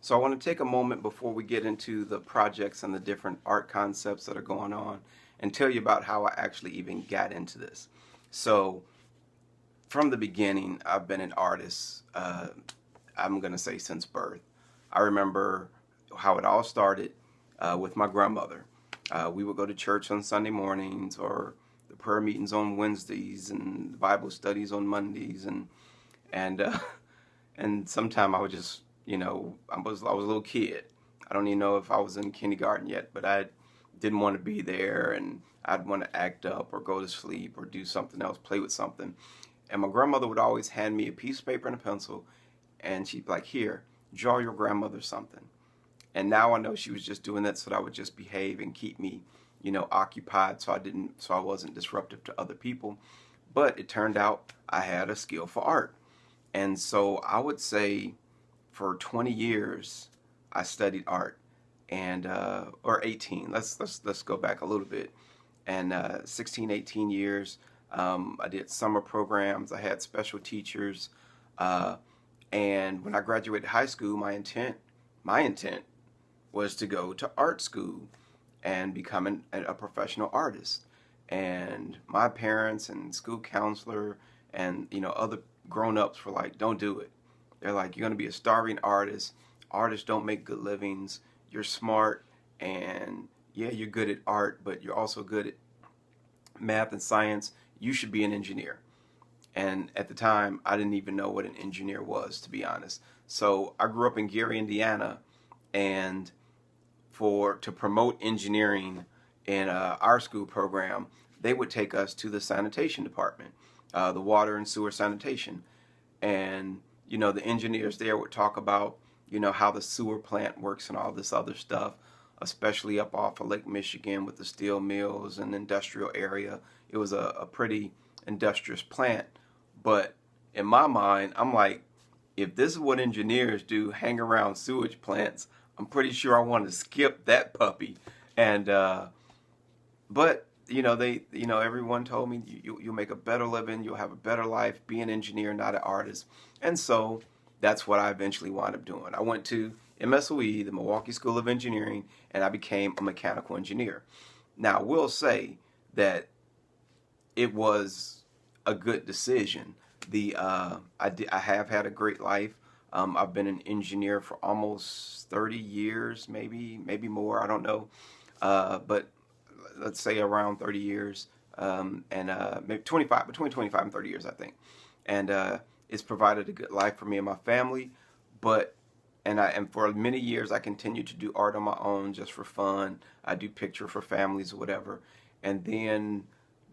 So I want to take a moment before we get into the projects and the different art concepts that are going on and tell you about how I actually even got into this. So from the beginning, I've been an artist, I'm going to say since birth. I remember how it all started with my grandmother. We would go to church on Sunday mornings, or the prayer meetings on Wednesdays, and the Bible studies on Mondays, and and sometime I would just, I was a little kid. I don't even know if I was in kindergarten yet, but I didn't want to be there, and I'd want to act up or go to sleep or do something else, play with something. And my grandmother would always hand me a piece of paper and a pencil, and she'd be like, "Here, draw your grandmother something." And now I know she was just doing that so that I would just behave and keep me, occupied, so I wasn't disruptive to other people. But it turned out I had a skill for art. And so I would say for 20 years I studied art, and or 18. Let's go back a little bit. And 16, 18 years, I did summer programs. I had special teachers, uh, and when I graduated high school, my intent was to go to art school and become a professional artist. And my parents and school counselor and other grown-ups were like, "Don't do it." They're like, "You're going to be a starving artist. Artists don't make good livings. You're smart, and yeah, you're good at art, but you're also good at math and science. You should be an engineer." And at the time, I didn't even know what an engineer was, to be honest. So I grew up in Gary, Indiana, and to promote engineering in our school program, they would take us to the sanitation department, the water and sewer sanitation. And the engineers there would talk about how the sewer plant works and all this other stuff, especially up off of Lake Michigan with the steel mills and industrial area. It was a pretty industrious plant. But in my mind, I'm like, if this is what engineers do, hang around sewage plants, I'm pretty sure I want to skip that puppy. And but everyone told me, you'll make a better living, you'll have a better life, be an engineer, not an artist. And so that's what I eventually wound up doing. I went to MSOE, the Milwaukee School of Engineering, and I became a mechanical engineer. Now, I will say that it was a good decision. I have had a great life. I've been an engineer for almost 30 years, maybe more. I don't know, but let's say around 30 years, and maybe 25, between 25 and 30 years, I think. And it's provided a good life for me and my family. But and for many years, I continued to do art on my own just for fun. I do picture for families or whatever. And then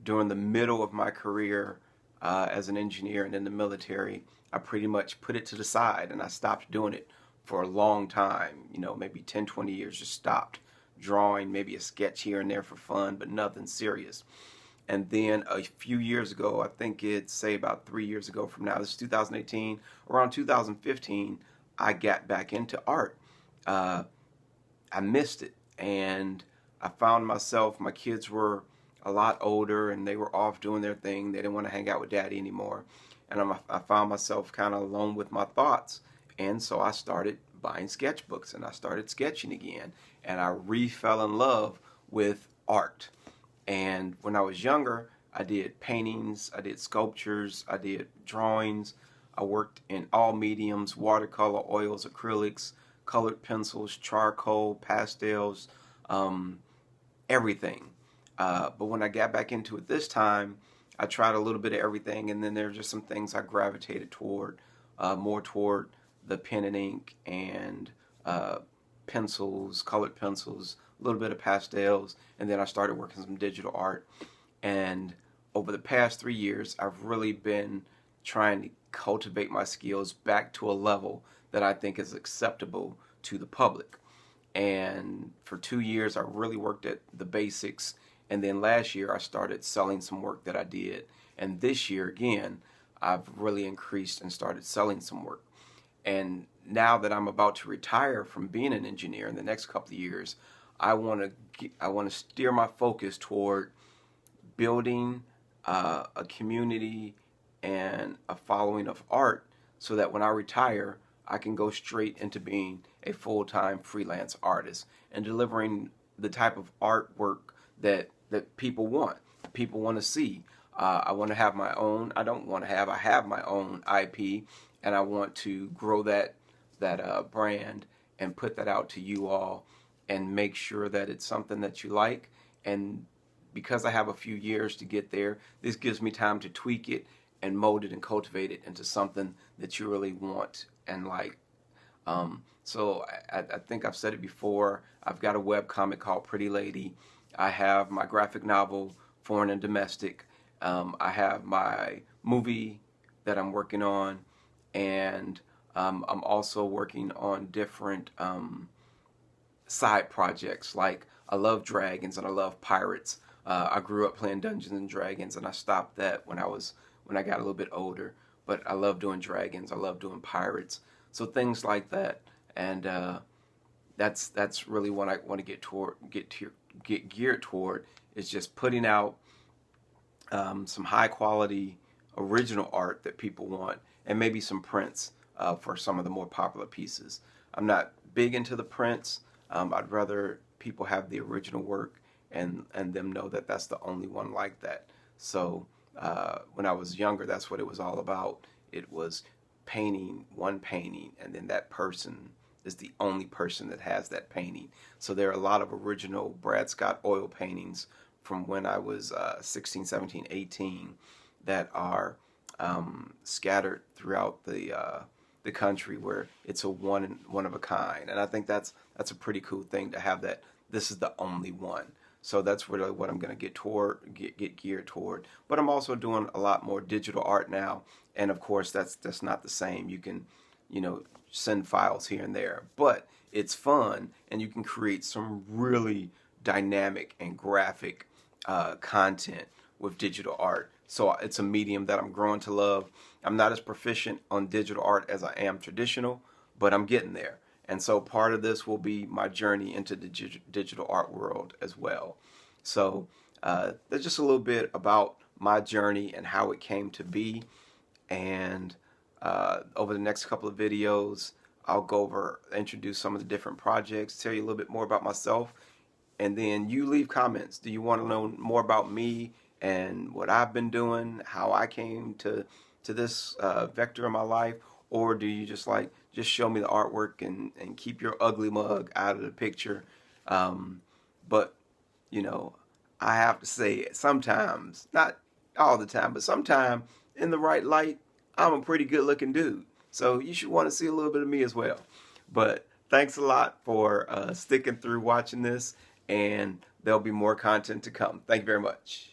during the middle of my career as an engineer and in the military, I pretty much put it to the side and I stopped doing it for a long time, maybe 10, 20 years, just stopped drawing, maybe a sketch here and there for fun, but nothing serious. And then a few years ago, I think it's say about 3 years ago from now, this is 2018, around 2015, I got back into art. I missed it, and I found myself, my kids were a lot older and they were off doing their thing. They didn't want to hang out with daddy anymore. And I found myself kind of alone with my thoughts. And so I started buying sketchbooks and I started sketching again. And I fell in love with art. And when I was younger, I did paintings, I did sculptures, I did drawings. I worked in all mediums: watercolor, oils, acrylics, colored pencils, charcoal, pastels, everything. But when I got back into it this time, I tried a little bit of everything, and then there were just some things I gravitated toward, more toward the pen and ink and pencils, colored pencils, a little bit of pastels, and then I started working some digital art. And over the past 3 years, I've really been trying to cultivate my skills back to a level that I think is acceptable to the public. And for 2 years, I really worked at the basics. And then last year, I started selling some work that I did. And this year, again, I've really increased and started selling some work. And now that I'm about to retire from being an engineer in the next couple of years, I want to steer my focus toward building a community and a following of art, so that when I retire, I can go straight into being a full-time freelance artist and delivering the type of artwork that people want. People want to see. I want to have my own. I don't want to have. I have my own IP, and I want to grow that brand and put that out to you all, and make sure that it's something that you like. And because I have a few years to get there, this gives me time to tweak it and mold it and cultivate it into something that you really want and like. So I think I've said it before. I've got a web comic called Pretty Lady. I have my graphic novel, Foreign and Domestic. I have my movie that I'm working on, and I'm also working on different side projects. Like, I love dragons and I love pirates. I grew up playing Dungeons and Dragons, and I stopped that when I got a little bit older. But I love doing dragons. I love doing pirates. So things like that, and that's really what I want to get geared toward, is just putting out some high quality original art that people want, and maybe some prints for some of the more popular pieces. I'm not big into the prints. I'd rather people have the original work and them know that that's the only one like that. So when I was younger, that's what it was all about. It was painting one painting, and then that person is the only person that has that painting. So there are a lot of original Brad Scott oil paintings from when I was 16, 17, 18 that are scattered throughout the country, where it's a one of a kind. And I think that's a pretty cool thing to have, that this is the only one. So that's really what I'm going to get geared toward. But I'm also doing a lot more digital art now, and of course that's not the same. You can, send files here and there, but it's fun, and you can create some really dynamic and graphic content with digital art. So it's a medium that I'm growing to love. I'm not as proficient on digital art as I am traditional, but I'm getting there. And so part of this will be my journey into the digital art world as well. So that's just a little bit about my journey and how it came to be. And over the next couple of videos, I'll introduce some of the different projects, tell you a little bit more about myself, and then you leave comments. Do you want to know more about me and what I've been doing, how I came to this vector in my life? Or do you just show me the artwork and keep your ugly mug out of the picture? But, I have to say, sometimes, not all the time, but sometimes in the right light, I'm a pretty good looking dude. So you should want to see a little bit of me as well. But thanks a lot for sticking through watching this, and there'll be more content to come. Thank you very much.